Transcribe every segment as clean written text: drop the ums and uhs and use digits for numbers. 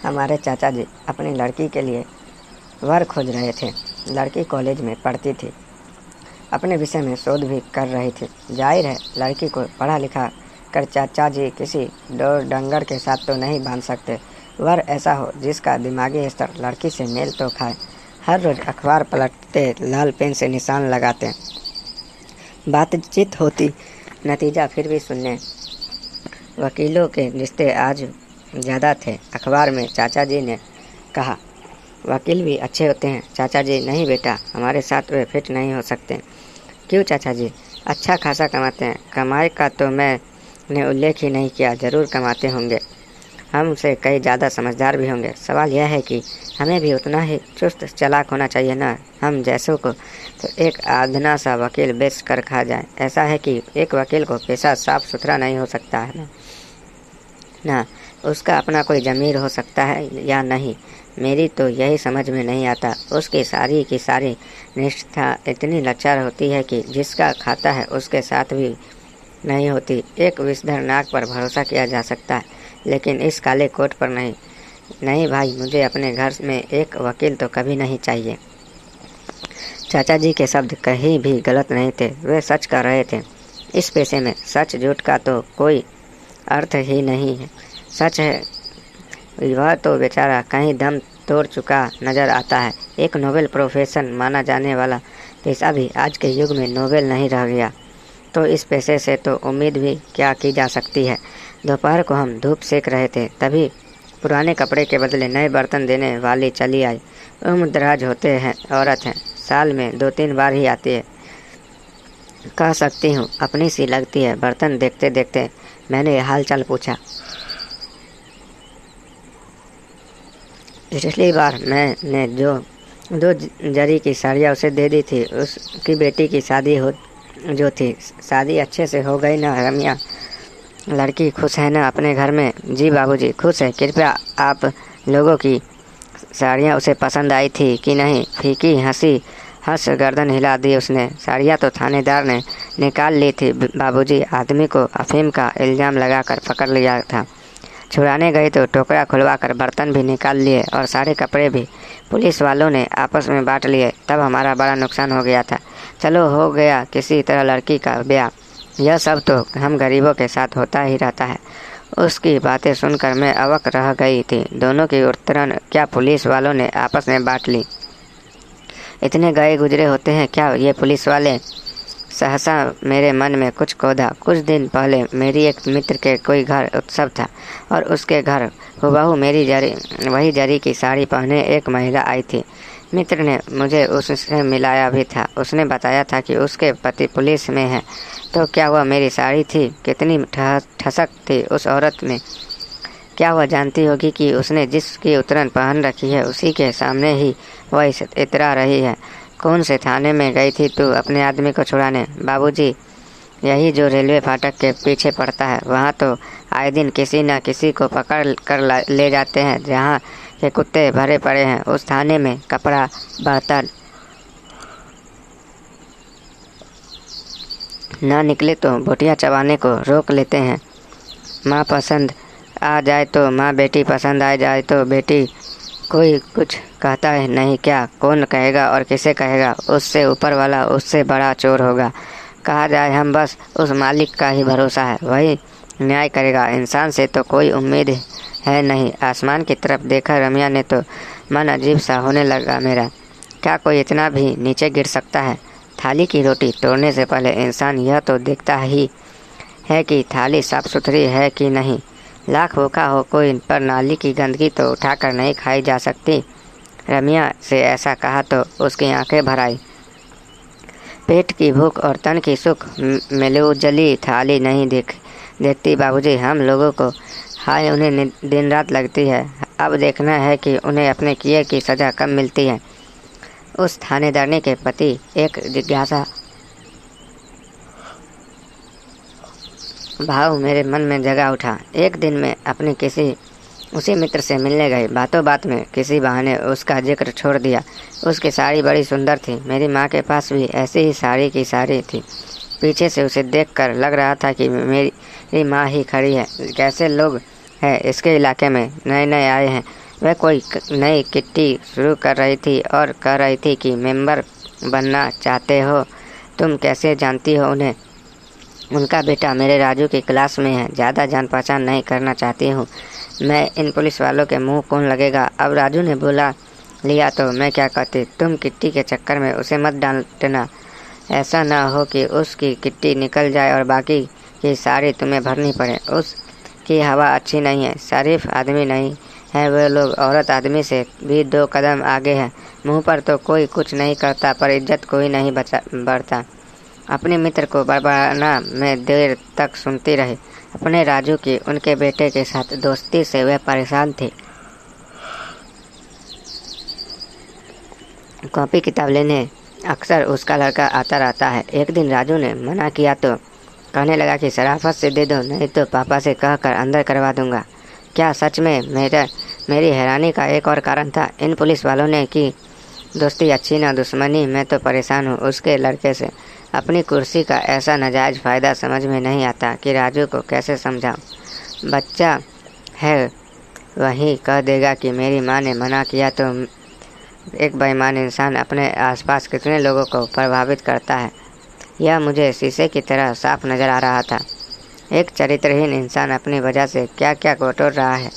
हमारे चाचा जी अपनी लड़की के लिए वर खोज रहे थे। लड़की कॉलेज में पढ़ती थी, अपने विषय में शोध भी कर रही थी। जाहिर है लड़की को पढ़ा लिखा कर चाचा जी किसी डोर डंगर के साथ तो नहीं बांध सकते। वर ऐसा हो जिसका दिमागी स्तर लड़की से मेल तो खाए। हर रोज अखबार पलटते, लाल पेन से निशान लगाते, बातचीत होती, नतीजा फिर भी शून्य। वकीलों के रिश्ते आज ज़्यादा थे। अखबार में चाचा जी ने कहा, वकील भी अच्छे होते हैं। चाचा जी, नहीं बेटा, हमारे साथ वे फिट नहीं हो सकते। क्यों चाचा जी? अच्छा खासा कमाते हैं। कमाई का तो मैंने उल्लेख ही नहीं किया। ज़रूर कमाते होंगे, हमसे कई ज़्यादा समझदार भी होंगे। सवाल यह है कि हमें भी उतना ही चुस्त चालाक होना चाहिए ना, हम जैसों को। तो एक आधना सा वकील बेच कर खा जाए। ऐसा है कि एक वकील को पेशा साफ सुथरा नहीं हो सकता है ना उसका अपना कोई ज़मीर हो सकता है या नहीं, मेरी तो यही समझ में नहीं आता। उसकी सारी की सारी निष्ठा इतनी लाचार होती है कि जिसका खाता है उसके साथ भी नहीं होती। एक विषधर नाक पर भरोसा किया जा सकता है, लेकिन इस काले कोट पर नहीं। नहीं भाई, मुझे अपने घर में एक वकील तो कभी नहीं चाहिए। चाचा जी के शब्द कहीं भी गलत नहीं थे, वे सच कह रहे थे। इस पेशे में सच झूठ का तो कोई अर्थ ही नहीं है। सच है, वह तो बेचारा कहीं दम तोड़ चुका नजर आता है। एक नोबेल प्रोफेशन माना जाने वाला पेशा भी आज के युग में नोबेल नहीं रह गया, तो इस पेशे से तो उम्मीद भी क्या की जा सकती है। दोपहर को हम धूप सेक रहे थे, तभी पुराने कपड़े के बदले नए बर्तन देने वाली चली आई। उम्रदराज होते हैं, औरत है, साल में 2-3 बार ही आती है। कह सकती हूँ अपनी सी लगती है। बर्तन देखते देखते मैंने हाल चाल पूछा। पिछली बार मैंने जो 2 जरी की साड़ियाँ उसे दे दी थी, उसकी बेटी की शादी हो जो थी, शादी अच्छे से हो गई ना रमिया? लड़की खुश है ना अपने घर में? जी बाबूजी, खुश है। कृपया आप लोगों की साड़ियाँ उसे पसंद आई थी कि नहीं? फीकी हंसी हंस गर्दन हिला दी उसने। साड़ियाँ तो थानेदार ने निकाल ली थी बाबूजी। आदमी को अफीम का इल्ज़ाम लगाकर पकड़ लिया था। छुड़ाने गए तो टोकरा खुलवा कर बर्तन भी निकाल लिए और सारे कपड़े भी पुलिस वालों ने आपस में बांट लिए। तब हमारा बड़ा नुकसान हो गया था। चलो, हो गया किसी तरह लड़की का ब्याह। यह सब तो हम गरीबों के साथ होता ही रहता है। उसकी बातें सुनकर मैं अवक रह गई थी। दोनों की उत्तरण क्या पुलिस वालों ने आपस में बांट ली? इतने गए गुजरे होते हैं क्या ये पुलिस वाले? सहसा मेरे मन में कुछ कौधा। कुछ दिन पहले मेरी एक मित्र के कोई घर उत्सव था और उसके घर हुबहू वही जरी की साड़ी पहने एक महिला आई थी। मित्र ने मुझे उससे मिलाया भी था। उसने बताया था कि उसके पति पुलिस में है। तो क्या वह मेरी साड़ी थी? कितनी ठसक थी उस औरत में! क्या वह जानती होगी कि उसने जिसकी उतरन पहन रखी है उसी के सामने ही वह इतरा रही है? कौन से थाने में गई थी तू अपने आदमी को छुड़ाने? बाबूजी, यही जो रेलवे फाटक के पीछे पड़ता है। वहाँ तो आए दिन किसी न किसी को पकड़ कर ले जाते हैं, जहाँ के कुत्ते भरे पड़े हैं। उस थाने में कपड़ा, बर्तन ना निकले तो बोटियाँ चबाने को रोक लेते हैं। माँ पसंद आ जाए तो माँ, बेटी पसंद आ जाए तो बेटी। कोई कुछ कहता है नहीं क्या? कौन कहेगा और किसे कहेगा? उससे ऊपर वाला उससे बड़ा चोर होगा। कहा जाए हम बस उस मालिक का ही भरोसा है, वही न्याय करेगा। इंसान से तो कोई उम्मीद है नहीं। आसमान की तरफ देखा रमिया ने तो मन अजीब सा होने लगा मेरा। क्या कोई इतना भी नीचे गिर सकता है? थाली की रोटी तोड़ने से पहले इंसान यह तो देखता ही है कि थाली साफ सुथरी है कि नहीं। लाख भूखा हो कोई, पर नाली की गंदगी तो उठाकर नहीं खाई जा सकती। रमिया से ऐसा कहा तो उसकी आंखें भर आई। पेट की भूख और तन की सुख मिलजुली थाली नहीं देखती बाबूजी। हम लोगों को हाय उन्हें दिन रात लगती है। अब देखना है कि उन्हें अपने किए की सज़ा कब मिलती है। उस थानेदारनी के प्रति एक जिज्ञासा भाव मेरे मन में जगा उठा। एक दिन मैं अपने उसी मित्र से मिलने गई। बातों बात में किसी बहाने उसका जिक्र छोड़ दिया। उसकी साड़ी बड़ी सुंदर थी। मेरी माँ के पास भी ऐसी ही साड़ी की साड़ी थी। पीछे से उसे देखकर लग रहा था कि मेरी माँ ही खड़ी है। कैसे लोग हैं इसके इलाके में, नए नए आए हैं, वह कोई नई किट्टी शुरू कर रही थी और कह रही थी कि मेंबर बनना चाहते हो। तुम कैसे जानती हो उन्हें? उनका बेटा मेरे राजू की क्लास में है। ज़्यादा जान पहचान नहीं करना चाहती हूँ मैं। इन पुलिस वालों के मुंह कौन लगेगा? अब राजू ने बोला लिया तो मैं क्या करती। तुम किट्टी के चक्कर में उसे मत डांटना। ऐसा ना हो कि उसकी किट्टी निकल जाए और बाकी की सारी तुम्हें भरनी पड़े। उसकी हवा अच्छी नहीं है। शरीफ आदमी नहीं है वे लोग। औरत आदमी से भी 2 कदम आगे है। मुंह पर तो कोई कुछ नहीं करता पर इज्जत कोई नहीं बढ़ता। अपने मित्र को बड़बड़ाना में देर तक सुनती रही। अपने राजू की उनके बेटे के साथ दोस्ती से वह परेशान थी। कॉपी किताब लेने अक्सर उसका लड़का आता रहता है। एक दिन राजू ने मना किया तो कहने लगा कि शराफत से दे दो, नहीं तो पापा से कहकर अंदर करवा दूंगा। क्या सच में? मेरी हैरानी का एक और कारण था। इन पुलिस वालों ने की दोस्ती अच्छी ना दुश्मनी। मैं तो परेशान हूँ उसके लड़के से। अपनी कुर्सी का ऐसा नाजायज फ़ायदा समझ में नहीं आता कि राजू को कैसे समझाऊँ। बच्चा है, वही कह देगा कि मेरी माँ ने मना किया। तो एक बेईमान इंसान अपने आसपास कितने लोगों को प्रभावित करता है, यह मुझे शीशे की तरह साफ नज़र आ रहा था। एक चरित्रहीन इंसान अपनी वजह से क्या क्या बटोर रहा है।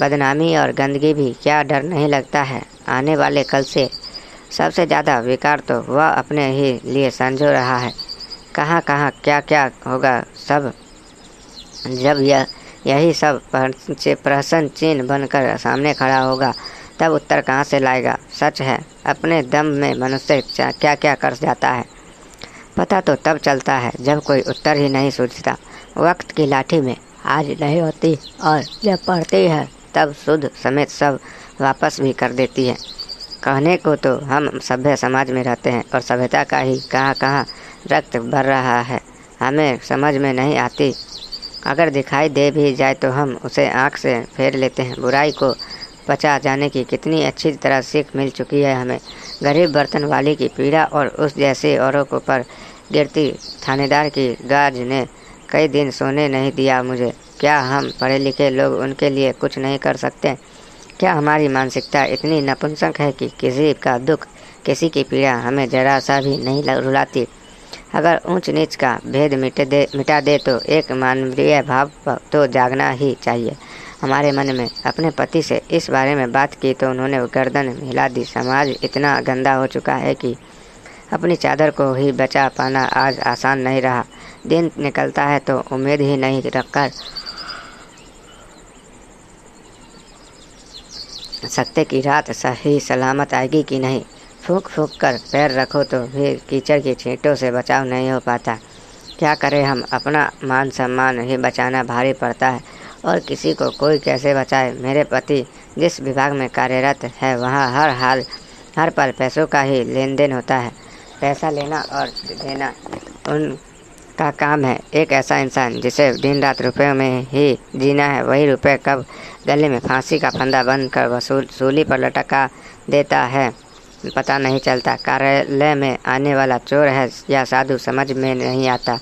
बदनामी और गंदगी भी। क्या डर नहीं लगता है आने वाले कल से? सबसे ज़्यादा विकार तो वह अपने ही लिए संजो रहा है। कहाँ कहाँ क्या क्या होगा सब। जब यही सब प्रहसन चिन्ह बनकर सामने खड़ा होगा तब उत्तर कहाँ से लाएगा? सच है, अपने दम में मनुष्य क्या क्या कर जाता है पता तो तब चलता है जब कोई उत्तर ही नहीं सूझता। वक्त की लाठी में आज नहीं होती और जब पड़ती है तब शुद्ध समेत सब वापस भी कर देती है। कहने को तो हम सभ्य समाज में रहते हैं और सभ्यता का ही कहाँ कहाँ रक्त भर रहा है हमें समझ में नहीं आती। अगर दिखाई दे भी जाए तो हम उसे आँख से फेर लेते हैं। बुराई को पचा जाने की कितनी अच्छी तरह सीख मिल चुकी है हमें। गरीब बर्तन वाली की पीड़ा और उस जैसे औरों को पर गिरती थानेदार की गाज ने कई दिन सोने नहीं दिया मुझे। क्या हम पढ़े लिखे लोग उनके लिए कुछ नहीं कर सकते? क्या हमारी मानसिकता इतनी नपुंसक है कि किसी का दुख, किसी की पीड़ा हमें जरा सा भी नहीं रुलाती? अगर ऊंच नीच का भेद मिटा दे तो एक मानवीय भाव तो जागना ही चाहिए हमारे मन में। अपने पति से इस बारे में बात की तो उन्होंने गर्दन हिला दी। समाज इतना गंदा हो चुका है कि अपनी चादर को ही बचा पाना आज आसान नहीं रहा। दिन निकलता है तो उम्मीद ही नहीं रखकर सकते कि रात सही सलामत आएगी कि नहीं। फूंक फूंक कर पैर रखो तो भी कीचड़ की छींटों से बचाव नहीं हो पाता। क्या करें हम? अपना मान सम्मान ही बचाना भारी पड़ता है और किसी को कोई कैसे बचाए। मेरे पति जिस विभाग में कार्यरत है वहाँ हर पल पैसों का ही लेन देन होता है। पैसा लेना और देना उनका काम है। एक ऐसा इंसान जिसे दिन रात रुपयों में ही जीना है, वही रुपए कब गले में फांसी का फंदा बंद कर वसूली पर लटका देता है पता नहीं चलता। कार्यालय में आने वाला चोर है या साधु समझ में नहीं आता।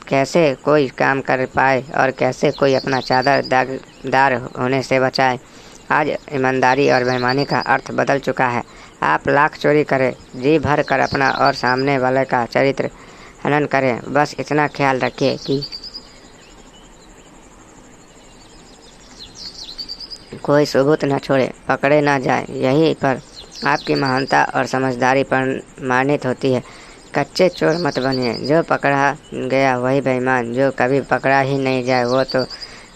कैसे कोई काम कर पाए और कैसे कोई अपना चादर दागदार होने से बचाए। आज ईमानदारी और बेईमानी का अर्थ बदल चुका है। आप लाख चोरी करें, जी भर कर अपना और सामने वाले का चरित्र हनन करें, बस इतना ख्याल रखिए कि कोई सबूत न छोड़े, पकड़े न जाए। यहीं पर आपकी महानता और समझदारी प्रमाणित होती है। कच्चे चोर मत बनिए। जो पकड़ा गया वही बेईमान, जो कभी पकड़ा ही नहीं जाए वो तो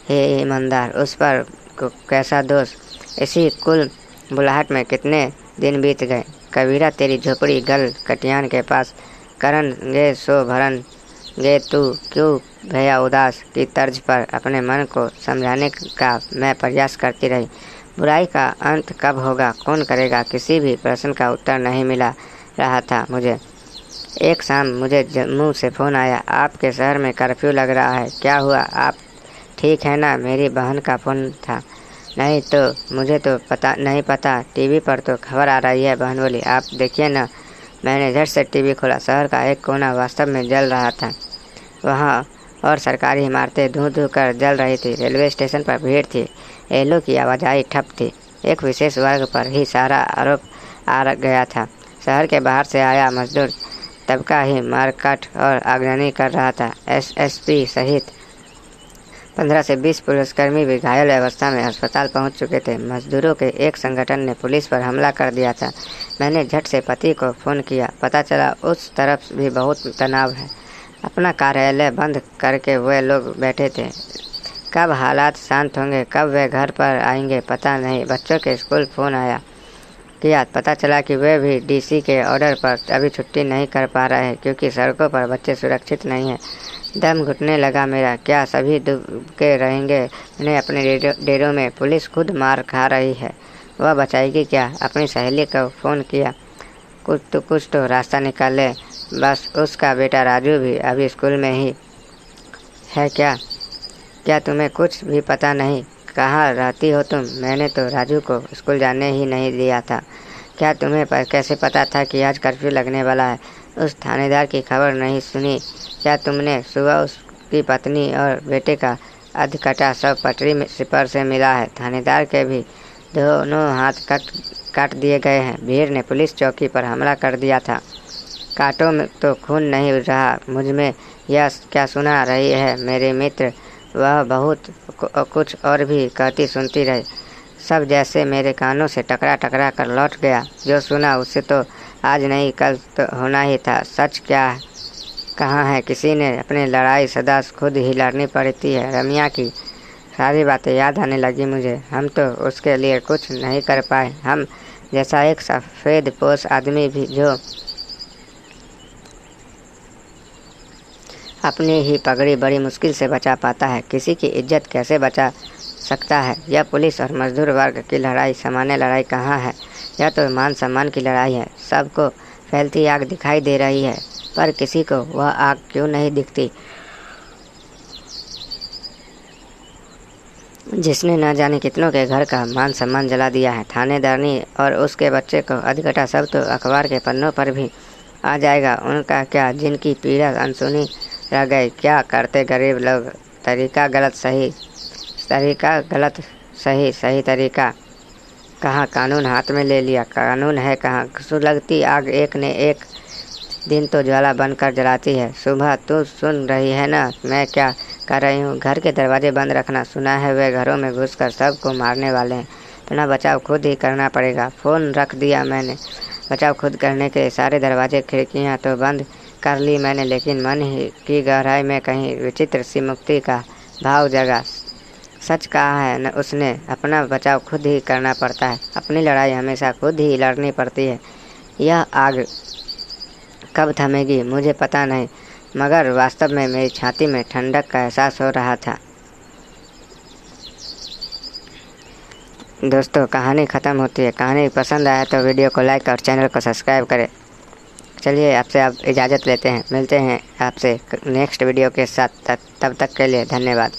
है ईमानदार। उस पर कैसा दोष। इसी कुल बुलाहट में कितने दिन बीत गए। कबीरा तेरी झोपड़ी गल कटियान के पास करन गे सो भरन गे, तू क्यों भैया उदास की तर्ज पर अपने मन को समझाने का मैं प्रयास करती रही। बुराई का अंत कब होगा कौन करेगा? किसी भी प्रश्न का उत्तर नहीं मिला रहा था मुझे। एक शाम मुझे जम्मू से फ़ोन आया, आपके शहर में कर्फ्यू लग रहा है। क्या हुआ? आप ठीक है ना? मेरी बहन का फ़ोन था। नहीं तो मुझे तो पता, टीवी पर तो खबर आ रही है। बहन बोली, आप देखिए ना। मैंने झट से टीवी खोला। शहर का एक कोना वास्तव में जल रहा था। वहाँ और सरकारी इमारतें धू धू कर जल रही थी। रेलवे स्टेशन पर भीड़ थी। रेलों की आवाजाही ठप थी। एक विशेष वर्ग पर ही सारा आरोप आ गया था। शहर के बाहर से आया मजदूर तबका ही मारकाट और आगजनी कर रहा था। एसएसपी सहित 15 से 20 पुलिसकर्मी भी घायल अवस्था में अस्पताल पहुंच चुके थे। मजदूरों के एक संगठन ने पुलिस पर हमला कर दिया था। मैंने झट से पति को फ़ोन किया। पता चला उस तरफ भी बहुत तनाव है। अपना कार्यालय बंद करके वे लोग बैठे थे। कब हालात शांत होंगे, कब वे घर पर आएंगे पता नहीं। बच्चों के स्कूल फ़ोन किया। पता चला कि वे भी डीसी के ऑर्डर पर अभी छुट्टी नहीं कर पा रहे हैं क्योंकि सड़कों पर बच्चे सुरक्षित नहीं हैं। दम घुटने लगा मेरा। क्या सभी दुबके रहेंगे? मैंने अपने डेरों में पुलिस खुद मार खा रही है, वह बचाएगी क्या? अपनी सहेली को फ़ोन किया, कुछ तो रास्ता निकाले। बस उसका बेटा राजू भी अभी स्कूल में ही है। क्या तुम्हें कुछ भी पता नहीं? कहाँ रहती हो तुम? मैंने तो राजू को स्कूल जाने ही नहीं दिया था। क्या तुम्हें कैसे पता था कि आज कर्फ्यू लगने वाला है? उस थानेदार की खबर नहीं सुनी क्या तुमने? सुबह उसकी पत्नी और बेटे का अधकटा शव पटरी पर से मिला है। थानेदार के भी दोनों हाथ काट दिए गए हैं। भीड़ ने पुलिस चौकी पर हमला कर दिया था। कांटों में तो खून नहीं रहा मुझ में। यह क्या सुना रही है मेरे मित्र? वह बहुत कुछ और भी कहती सुनती रही। सब जैसे मेरे कानों से टकरा कर लौट गया। जो सुना उससे तो आज नहीं कल तो होना ही था। सच क्या कहाँ है? किसी ने अपनी लड़ाई सदा खुद ही लड़नी पड़ती है। रमिया की सारी बातें याद आने लगी मुझे। हम तो उसके लिए कुछ नहीं कर पाए। हम जैसा एक सफ़ेद पोश आदमी भी जो अपनी ही पगड़ी बड़ी मुश्किल से बचा पाता है, किसी की इज्जत कैसे बचा सकता है? यह पुलिस और मजदूर वर्ग की लड़ाई सामान्य लड़ाई कहाँ है? यह तो मान सम्मान की लड़ाई है। सबको फैलती आग दिखाई दे रही है, पर किसी को वह आग क्यों नहीं दिखती जिसने न जाने कितनों के घर का मान सम्मान जला दिया है। थानेदारनी और उसके बच्चे को अधकटा सब तो अखबार के पन्नों पर भी आ जाएगा। उनका क्या, जिनकी पीड़ा अनसुनी रह गई? क्या करते गरीब लोग? तरीका गलत सही, सही तरीका कहाँ? कानून हाथ में ले लिया। कानून है कहाँ? सुलगती आग एक ने एक दिन तो ज्वाला बनकर जलाती है। सुबह तू सुन रही है ना मैं क्या कर रही हूँ? घर के दरवाजे बंद रखना। सुना है वे घरों में घुसकर सबको मारने वाले हैं। अपना बचाव खुद ही करना पड़ेगा। फ़ोन रख दिया मैंने। बचाव खुद करने के सारे दरवाजे खिड़कियाँ तो बंद कर ली मैंने, लेकिन मन की गहराई में कहीं विचित्र सी मुक्ति का भाव जगा। सच कहा है न उसने, अपना बचाव खुद ही करना पड़ता है। अपनी लड़ाई हमेशा खुद ही लड़नी पड़ती है। यह आग कब थमेगी मुझे पता नहीं, मगर वास्तव में मेरी छाती में ठंडक का एहसास हो रहा था। दोस्तों, कहानी ख़त्म होती है। कहानी पसंद आया तो वीडियो को लाइक और चैनल को सब्सक्राइब करें। चलिए आपसे आप इजाज़त लेते हैं। मिलते हैं आपसे नेक्स्ट वीडियो के साथ। तब तक के लिए धन्यवाद।